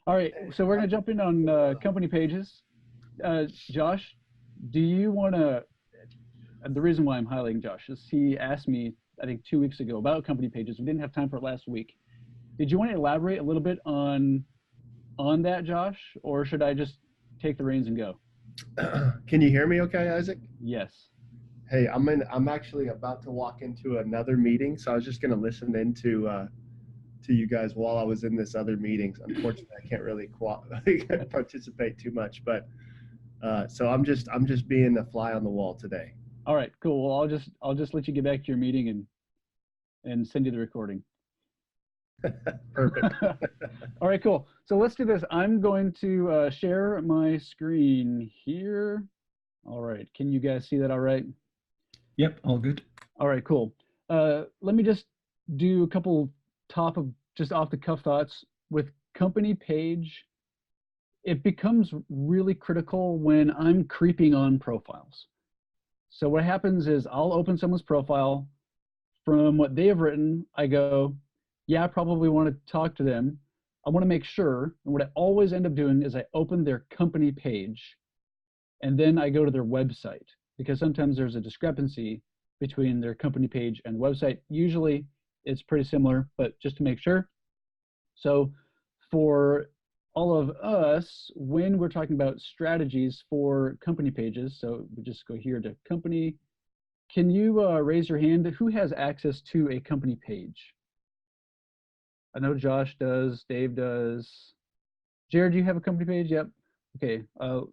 All right, so we're going to jump in on company pages. Josh, do you want to? The reason why I'm highlighting Josh is he asked me, I think 2 weeks ago, about company pages. We didn't have time for it last week. Did you want to elaborate a little bit on that, Josh, or should I just take the reins and go? Can you hear me okay, Isaac? Yes. Hey, I'm actually about to walk into another meeting, so I was just going to listen into to you guys while I was in this other meeting. Unfortunately, I can't really participate too much, but so I'm just being a fly on the wall today. All right, cool. Well, I'll just let you get back to your meeting and send you the recording. Perfect. All right, cool. So let's do this. I'm going to share my screen here. All right. Can you guys see that all right? Yep, all good. All right, cool. Let me just do a couple just off the cuff thoughts with company page. It becomes really critical when I'm creeping on profiles. So what happens is I'll open someone's profile. From what they have written, I go, yeah, I probably want to talk to them. I want to make sure. And what I always end up doing is I open their company page and then I go to their website, because sometimes there's a discrepancy between their company page and website. Usually it's pretty similar, but just to make sure. So for all of us, when we're talking about strategies for company pages, so we just go here to company. Can you raise your hand? Who has access to a company page? I know Josh does, Dave does. Jared, do you have a company page? Yep. Okay. Let's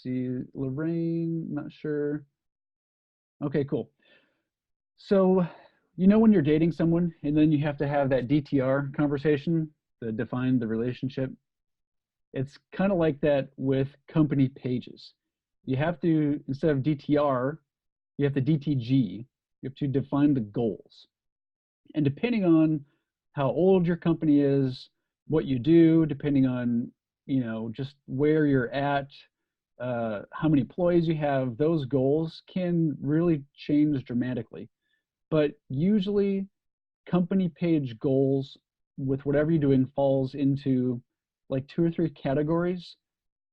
see, Lorraine, not sure. Okay, cool. So, when you're dating someone and then you have to have that DTR conversation, to define the relationship, it's kind of like that with company pages. You have to, instead of DTR, you have to DTG. You have to define the goals. And depending on how old your company is, what you do, depending on, just where you're at, how many employees you have, those goals can really change dramatically. But usually company page goals with whatever you're doing falls into like 2 or 3 categories.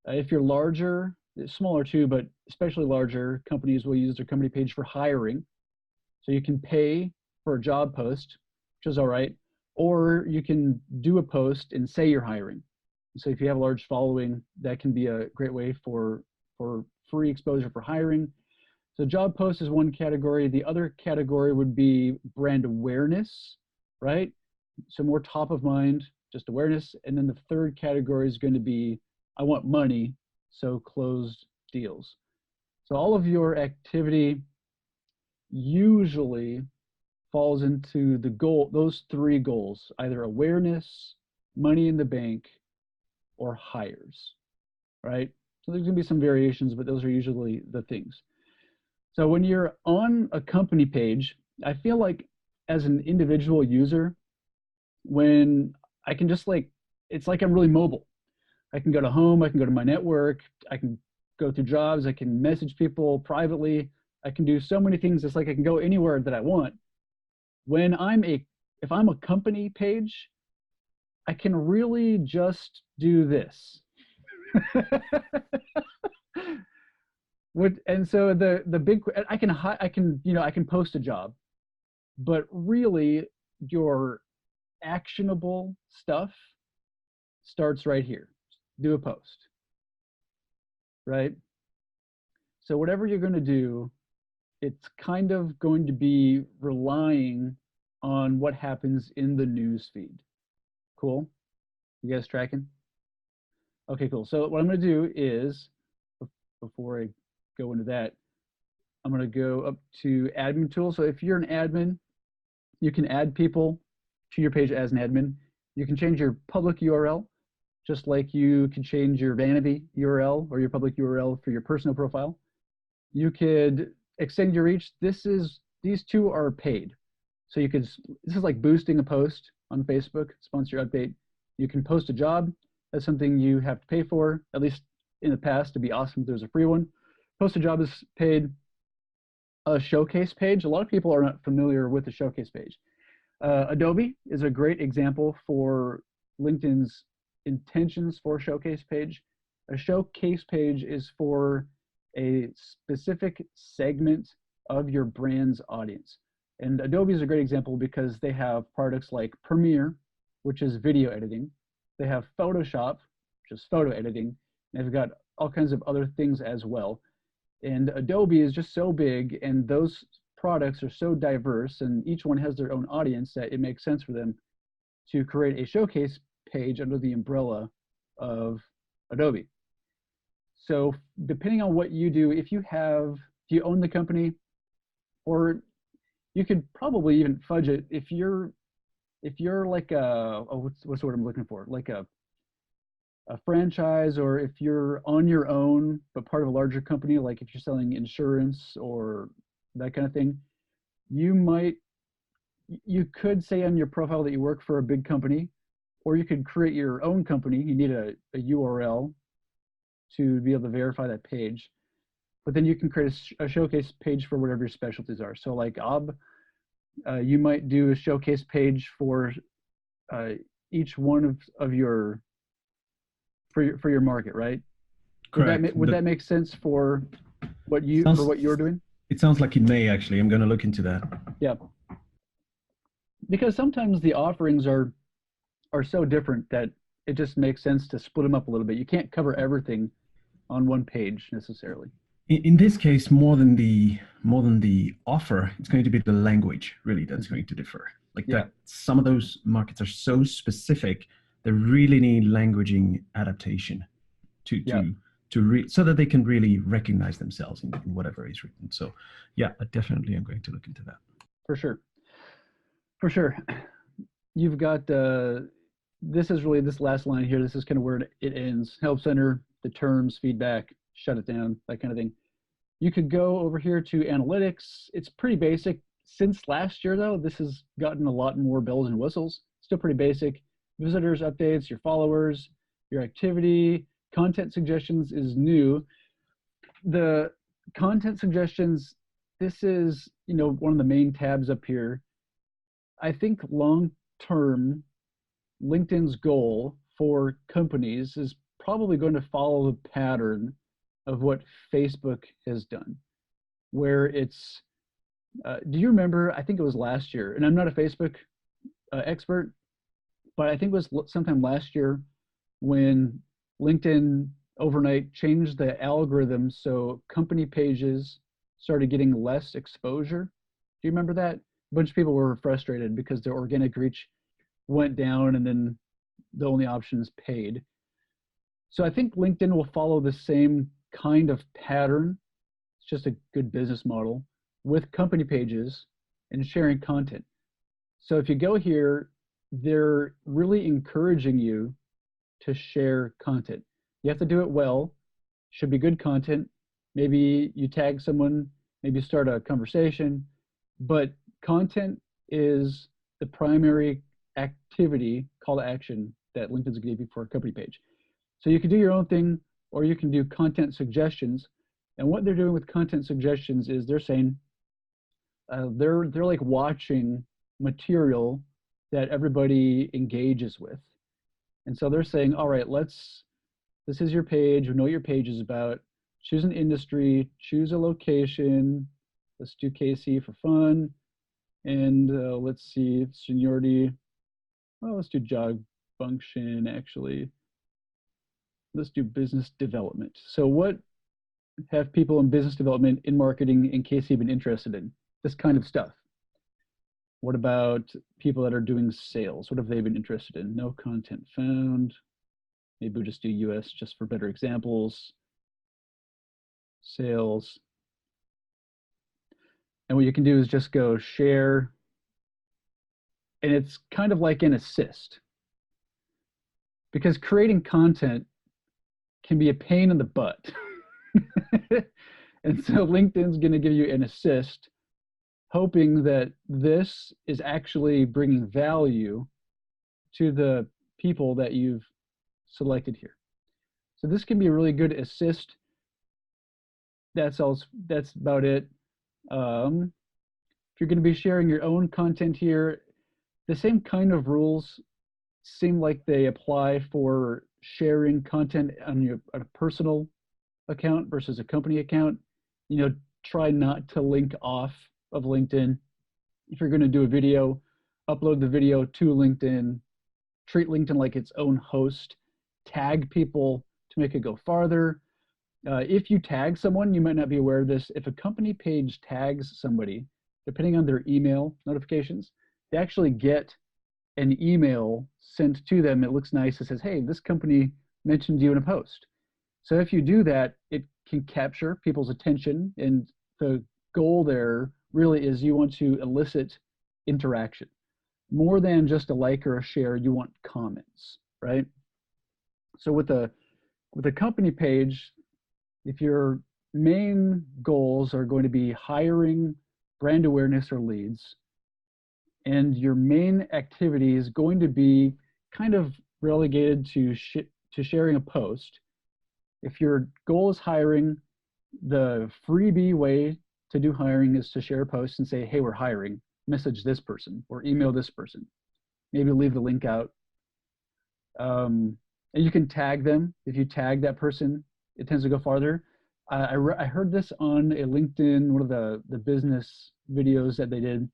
If you're larger, smaller too, but especially larger companies will use their company page for hiring. So you can pay for a job post, which is all right, or you can do a post and say you're hiring. So if you have a large following, that can be a great way for free exposure for hiring. So job post is one category. The other category would be brand awareness, right? So more top of mind, just awareness. And then the third category is going to be, I want money, so closed deals. So all of your activity usually falls into those 3 goals, either awareness, money in the bank, or hires, right? So there's gonna be some variations, but those are usually the things. So when you're on a company page, I feel like as an individual user, when I can just it's like I'm really mobile. I can go to home, I can go to my network, I can go through jobs, I can message people privately, I can do so many things. It's like I can go anywhere that I want. If I'm a company page, I can really just do this. And so the big, I can post a job, but really your actionable stuff starts right here. Do a post, right? So whatever you're going to do, it's kind of going to be relying on what happens in the news feed. Cool? You guys tracking? Okay, cool. So what I'm going to do is, before I go into that, I'm going to go up to admin tool. So if you're an admin, you can add people to your page as an admin. You can change your public URL, just like you can change your vanity URL or your public URL for your personal profile. You could extend your reach. These 2 are paid. So this is like boosting a post on Facebook, sponsor update. You can post a job. That's something you have to pay for, at least in the past. It'd be awesome if there's a free one. Post a job is paid. A showcase page. A lot of people are not familiar with the showcase page. Adobe is a great example for LinkedIn's intentions for a showcase page. A showcase page is for a specific segment of your brand's audience. And Adobe is a great example because they have products like Premiere, which is video editing. They have Photoshop, which is photo editing. And they've got all kinds of other things as well. And Adobe is just so big, and those products are so diverse, and each one has their own audience, that it makes sense for them to create a showcase page under the umbrella of Adobe. So depending on what you do, if you own the company, or you could probably even fudge it if you're like what's the word I'm looking for, like a franchise, or if you're on your own but part of a larger company, like if you're selling insurance or that kind of thing, you could say on your profile that you work for a big company, or you could create your own company. You need a URL to be able to verify that page, but then you can create a showcase page for whatever your specialties are. So like you might do a showcase page for each one of your for your market, right? Correct. Would that make sense for what you're doing? It sounds like it may actually. I'm going to look into that. Yeah, because sometimes the offerings are so different that it just makes sense to split them up a little bit. You can't cover everything on one page necessarily. In this case, more than the offer, it's going to be the language really that's going to differ. Like that, some of those markets are so specific, they really need languaging adaptation so that they can really recognize themselves in whatever is written. So yeah, I definitely am going to look into that. For sure. You've got this is really this last line here. This is kind of where it ends. Help center, the terms, feedback, shut it down, that kind of thing. You could go over here to analytics. It's pretty basic. Since last year though, this has gotten a lot more bells and whistles. Still pretty basic. Visitors, updates, your followers, your activity, content suggestions is new. The content suggestions, this is, one of the main tabs up here. I think long term, LinkedIn's goal for companies is probably going to follow the pattern of what Facebook has done, where it's, do you remember, I think it was last year, and I'm not a Facebook expert, but I think it was sometime last year when LinkedIn overnight changed the algorithm so company pages started getting less exposure. Do you remember that? A bunch of people were frustrated because their organic reach went down, and then the only option is paid. So I think LinkedIn will follow the same kind of pattern. It's just a good business model with company pages and sharing content. So if you go here, they're really encouraging you to share content. You have to do it well. Should be good content. Maybe you tag someone, maybe start a conversation, but content is the primary activity, call to action that LinkedIn's gonna give you for a company page. So you can do your own thing, or you can do content suggestions. And what they're doing with content suggestions is they're saying they're like watching material that everybody engages with. And so they're saying, all right, this is your page, we know what your page is about. Choose an industry, choose a location. Let's do KC for fun. And let's see, seniority. Well, let's do job function, actually. Let's do business development. So what have people in business development, in marketing, in KC been interested in? This kind of stuff. What about people that are doing sales? What have they been interested in? No content found. Maybe we'll just do US just for better examples. Sales. And what you can do is just go share. And it's kind of like an assist. Because creating content can be a pain in the butt. And so LinkedIn's going to give you an assist, hoping that this is actually bringing value to the people that you've selected here. So this can be a really good assist. That's about it. If you're going to be sharing your own content here, the same kind of rules seem like they apply for sharing content on a personal account versus a company account, try not to link off of LinkedIn. If you're going to do a video, upload the video to LinkedIn, treat LinkedIn like its own host, tag people to make it go farther. If you tag someone, you might not be aware of this. If a company page tags somebody, depending on their email notifications, they actually get an email sent to them. It looks nice. It says, hey, this company mentioned you in a post. So if you do that, it can capture people's attention. And the goal there really is you want to elicit interaction. More than just a like or a share, you want comments, right? So with a company page, if your main goals are going to be hiring, brand awareness, or leads, and your main activity is going to be kind of relegated to sharing a post, if your goal is hiring, the freebie way to do hiring is to share a post and say, hey, we're hiring, message this person or email this person. Maybe leave the link out. And you can tag them. If you tag that person, it tends to go farther. I heard this on a LinkedIn, one of the business videos that they did.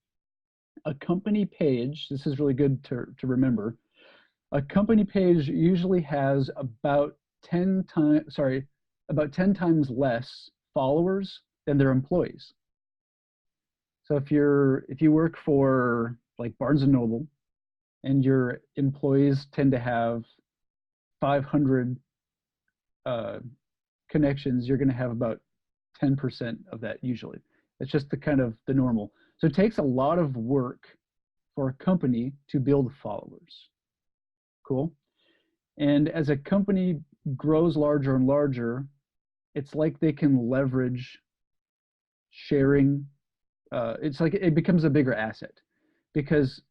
A company page, this is really good to remember. A company page usually has about 10 times less followers than their employees. So if you work for like Barnes and Noble and your employees tend to have 500 connections, you're going to have about 10% of that usually. It's just the normal. So it takes a lot of work for a company to build followers. Cool. And as a company grows larger and larger, it's like they can leverage sharing. It's like it becomes a bigger asset because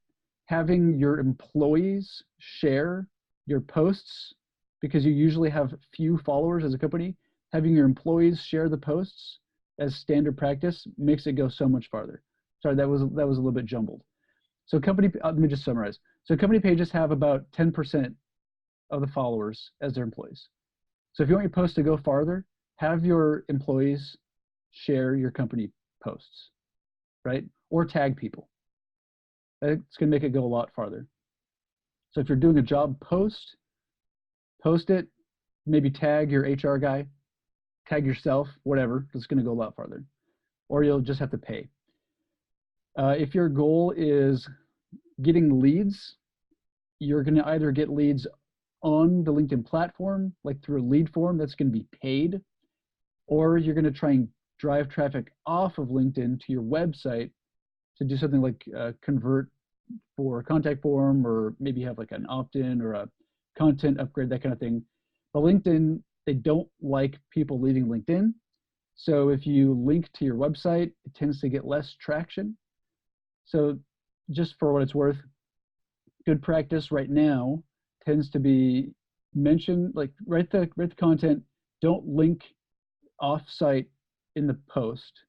having your employees share your posts, because you usually have few followers as a company, having your employees share the posts as standard practice makes it go so much farther. Sorry, that was a little bit jumbled. So let me just summarize. So company pages have about 10% of the followers as their employees. So if you want your post to go farther, have your employees share your company posts, right? Or tag people. It's going to make it go a lot farther. So if you're doing a job post it, maybe tag your HR guy, tag yourself, whatever. It's going to go a lot farther. Or you'll just have to pay. If your goal is getting leads, you're going to either get leads on the LinkedIn platform, like through a lead form that's going to be paid, or you're going to try and drive traffic off of LinkedIn to your website to do something like convert for a contact form, or maybe have like an opt-in or a content upgrade, that kind of thing. But LinkedIn, they don't like people leaving LinkedIn. So if you link to your website, it tends to get less traction. So just for what it's worth, good practice right now tends to be mention, like write the content, don't link off-site in the post,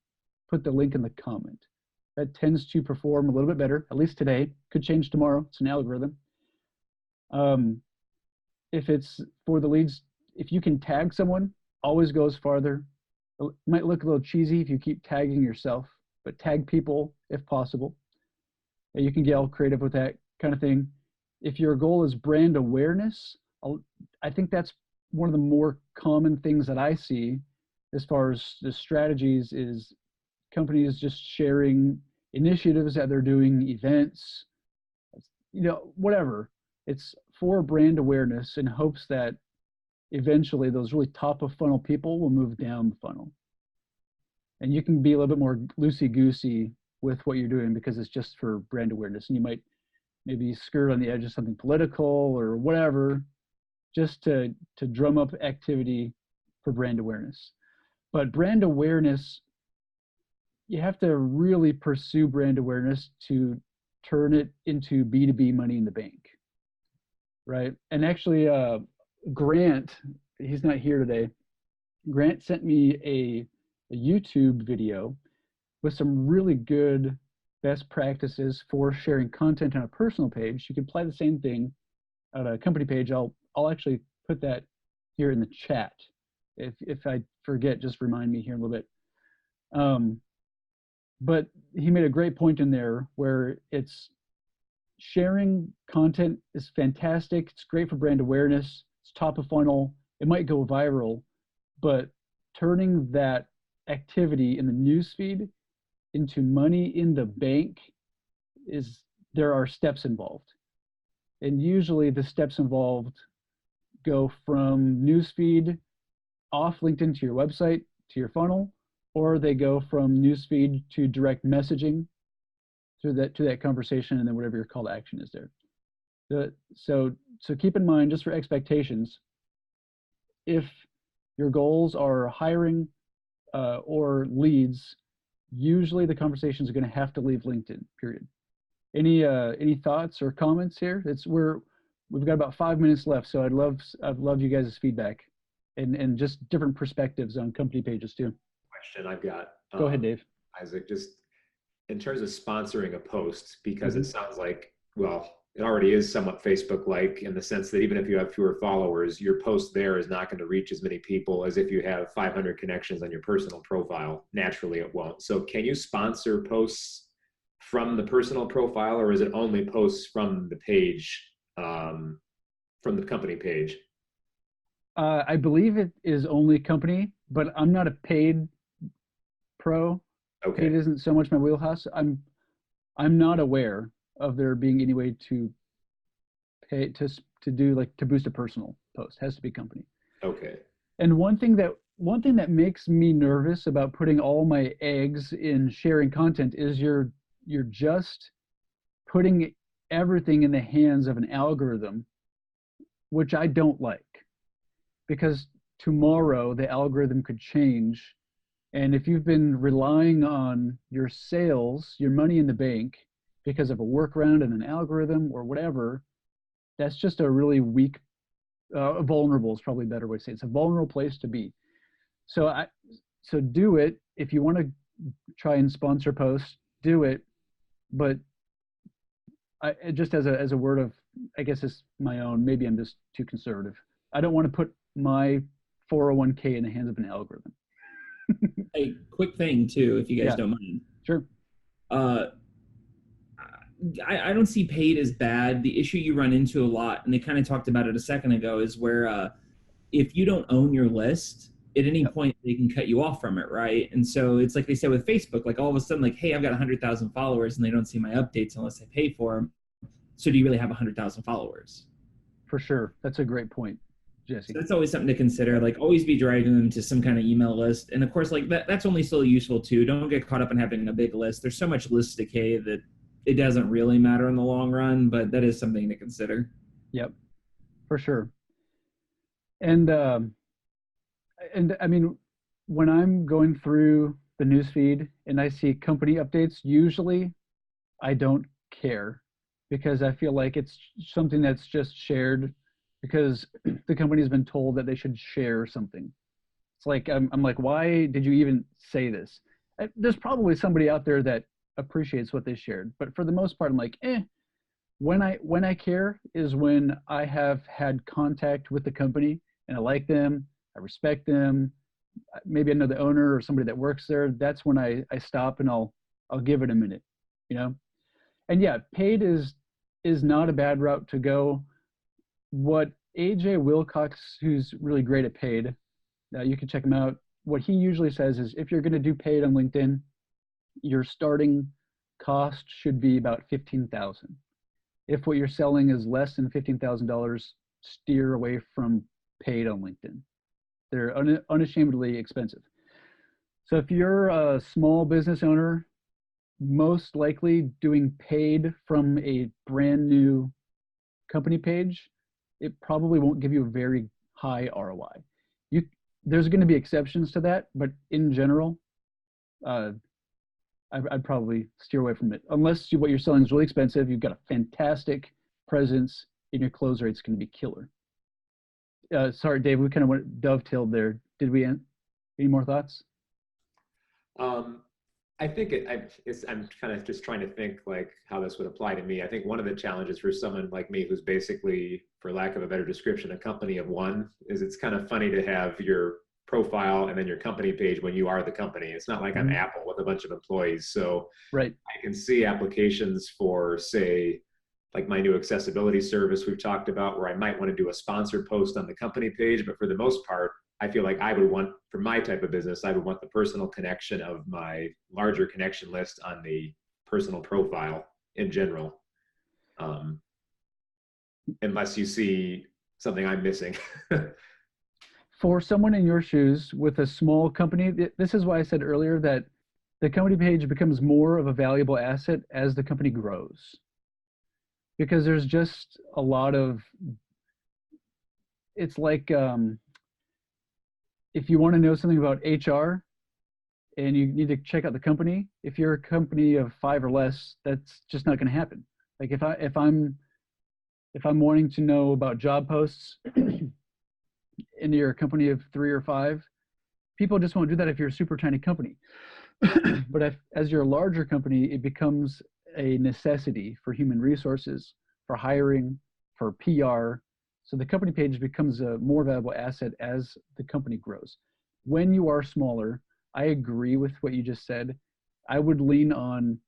put the link in the comment. That tends to perform a little bit better, at least today. Could change tomorrow. It's an algorithm. If it's for the leads, if you can tag someone, always goes farther. It might look a little cheesy if you keep tagging yourself, but tag people if possible. You can get all creative with that kind of thing. If your goal is brand awareness, I think that's one of the more common things that I see as far as the strategies is companies just sharing initiatives that they're doing, events, whatever. It's for brand awareness in hopes that eventually those really top of funnel people will move down the funnel. And you can be a little bit more loosey-goosey with what you're doing because it's just for brand awareness. And you might maybe skirt on the edge of something political or whatever, just to drum up activity for brand awareness. But brand awareness, you have to really pursue brand awareness to turn it into B2B money in the bank, right? And actually, Grant, he's not here today. Grant sent me a YouTube video with some really good best practices for sharing content on a personal page. You can apply the same thing at a company page, I'll actually put that here in the chat. If I forget, just remind me here in a little bit. But he made a great point in there where it's sharing content is fantastic. It's great for brand awareness. It's top of funnel. It might go viral, but turning that activity in the newsfeed into money in the bank there are steps involved. And usually the steps involved go from newsfeed off LinkedIn to your website, to your funnel, or they go from newsfeed to direct messaging to that conversation, and then whatever your call to action is there. So keep in mind, just for expectations, if your goals are hiring or leads, usually the conversation is going to have to leave LinkedIn, period. Any thoughts or comments here? We've got about 5 minutes left, so I'd love you guys' feedback and just different perspectives on company pages too. Question I've got. Go ahead, Dave. Isaac, just in terms of sponsoring a post, because it sounds like, well, it already is somewhat Facebook-like in the sense that even if you have fewer followers, your post there is not going to reach as many people as if you have 500 connections on your personal profile. Naturally, it won't. So can you sponsor posts from the personal profile, or is it only posts from the page, from the company page? I believe it is only company, but I'm not a paid pro. Okay. It isn't so much my wheelhouse. I'm not aware of there being any way to pay to do like to boost a personal post. It has to be company. Okay. And one thing that makes me nervous about putting all my eggs in sharing content is you're just putting everything in the hands of an algorithm, which I don't like, because tomorrow the algorithm could change. And if you've been relying on your sales, your money in the bank, because of a workaround and an algorithm or whatever, that's just a really weak, vulnerable is probably a better way to say it. It's a vulnerable place to be. So do it. If you want to try and sponsor posts, do it. But just as a word of, I guess it's my own, maybe I'm just too conservative. I don't want to put my 401k in the hands of an algorithm. A quick thing too, if you guys don't mind. Sure. I don't see paid as bad. The issue you run into a lot, and they kind of talked about it a second ago, is where if you don't own your list, at any point they can cut you off from it, right? And so it's like they said with Facebook, like all of a sudden, like, hey, I've got 100,000 followers, and they don't see my updates unless I pay for them. So do you really have 100,000 followers? For sure. That's a great point, Jesse. So that's always something to consider. Like, always be driving them to some kind of email list. And of course, like that's only still useful too. Don't get caught up in having a big list. There's so much list decay that it doesn't really matter in the long run, but that is something to consider. Yep, for sure. And I mean, when I'm going through the newsfeed and I see company updates, usually I don't care, because I feel like it's something that's just shared because the company's been told that they should share something. It's like, I'm like, why did you even say this? There's probably somebody out there that appreciates what they shared, but for the most part, I'm like, when I care is when I have had contact with the company and I like them, I respect them, maybe I know the owner or somebody that works there. That's when I stop and I'll give it a minute, you know? And yeah, paid is not a bad route to go. What AJ Wilcox, who's really great at paid, you can check him out. What he usually says is, if you're going to do paid on LinkedIn, your starting cost should be about $15,000. If what you're selling is less than $15,000, steer away from paid on LinkedIn. They're unashamedly expensive. So if you're a small business owner, most likely doing paid from a brand new company page, it probably won't give you a very high ROI. There's going to be exceptions to that, but in general, I'd probably steer away from it. Unless what you're selling is really expensive, you've got a fantastic presence, and your close rate's going to be killer. Sorry, Dave, we kind of went dovetailed there. Did we end? Any more thoughts? I I think I'm kind of just trying to think like how this would apply to me. I think one of the challenges for someone like me, who's basically, for lack of a better description, a company of one, is it's kind of funny to have your profile and then your company page when you are the company. It's not like I'm Mhm. Apple with a bunch of employees. So Right. I can see applications for, say, like my new accessibility service we've talked about, where I might want to do a sponsored post on the company page. But for the most part, I feel like I would want, for my type of business, I would want the personal connection of my larger connection list on the personal profile in general, um, unless you see something I'm missing. For someone in your shoes with a small company, this is why I said earlier that the company page becomes more of a valuable asset as the company grows, because there's just a lot of, it's like, if you want to know something about HR and you need to check out the company, if you're a company of 5 or less, that's just not going to happen. Like if I'm wanting to know about job posts and you're a company of 3 or 5, people just won't do that if you're a super tiny company. But as you're a larger company, it becomes a necessity for human resources, for hiring, for PR. So the company page becomes a more valuable asset as the company grows. When you are smaller, I agree with what you just said. I would lean on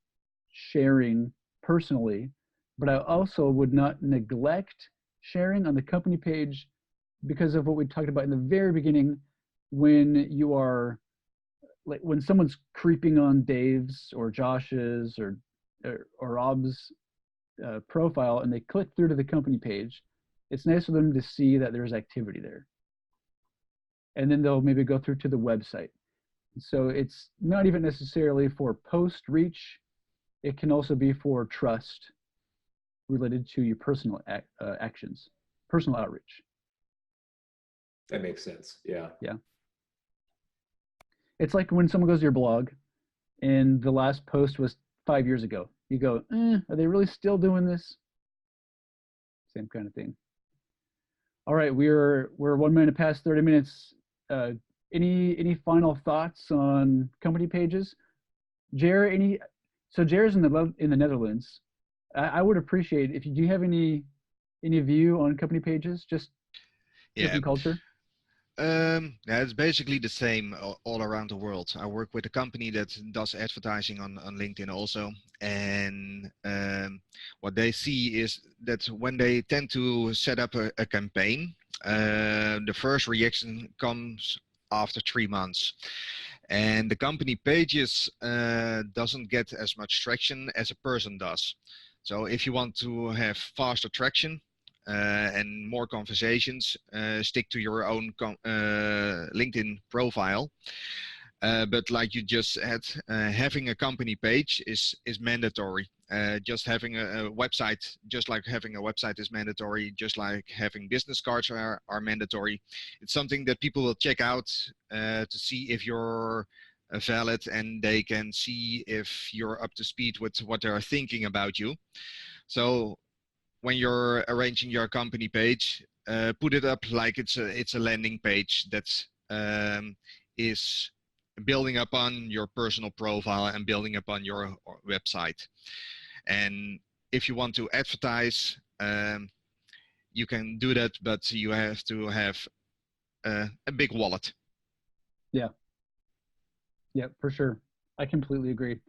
sharing personally, but I also would not neglect sharing on the company page because of what we talked about in the very beginning. When you are, like, when someone's creeping on Dave's or Josh's or Rob's profile and they click through to the company page, it's nice for them to see that there's activity there, and then they'll maybe go through to the website. So it's not even necessarily for post reach. It can also be for trust related to your personal actions, personal outreach. That makes sense. Yeah. Yeah. It's like when someone goes to your blog and the last post was 5 years ago. You go, are they really still doing this? Same kind of thing. All right, we're 1 minute past 30 minutes. Any final thoughts on company pages? Jer, so Jer's in the Netherlands. I would appreciate if you do you have any view on company pages, just Yeah, different culture. yeah, it's basically the same all around the world. I work with a company that does advertising on LinkedIn also, and what they see is that when they tend to set up a campaign, the first reaction comes after 3 months, and the company pages doesn't get as much traction as a person does. So if you want to have faster traction, and more conversations, stick to your own LinkedIn profile. But like you just said, having a company page is mandatory. Just having a website, just like having a website is mandatory, just like having business cards are mandatory. It's something that people will check out to see if you're valid, and they can see if you're up to speed with what they're thinking about you. So when you're arranging your company page, put it up like it's a landing page that is building upon your personal profile and building upon your website. And if you want to advertise, you can do that, but you have to have a big wallet. Yeah, yeah, for sure. I completely agree.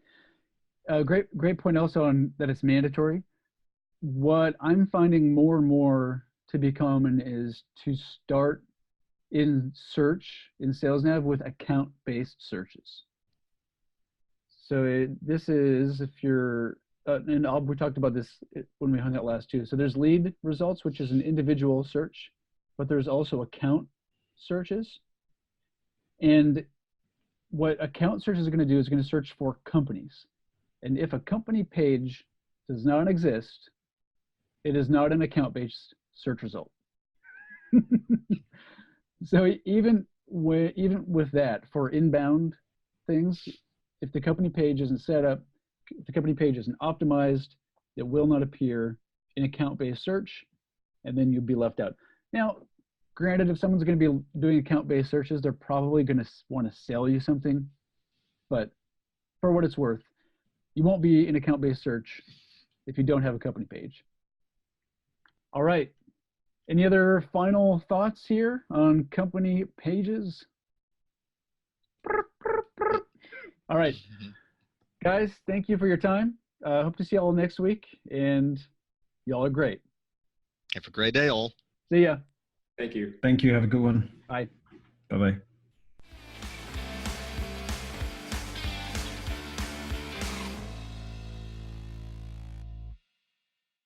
Great point also on that it's mandatory. What I'm finding more and more to be common is to start in search in SalesNav with account-based searches. So this is if you're, and we talked about this when we hung out last too. So there's lead results, which is an individual search, but there's also account searches. And what account search is going to do is going to search for companies. And if a company page does not exist, it is not an account-based search result. So even with that, for inbound things, if the company page isn't set up, if the company page isn't optimized, it will not appear in account-based search, and then you'll be left out. Now, granted, if someone's going to be doing account-based searches, they're probably going to want to sell you something, but for what it's worth. You won't be in account-based search if you don't have a company page. All right. Any other final thoughts here on company pages? All right. Guys, thank you for your time. Hope to see y'all next week, and y'all are great. Have a great day, all. See ya. Thank you. Thank you. Have a good one. Bye. Bye-bye.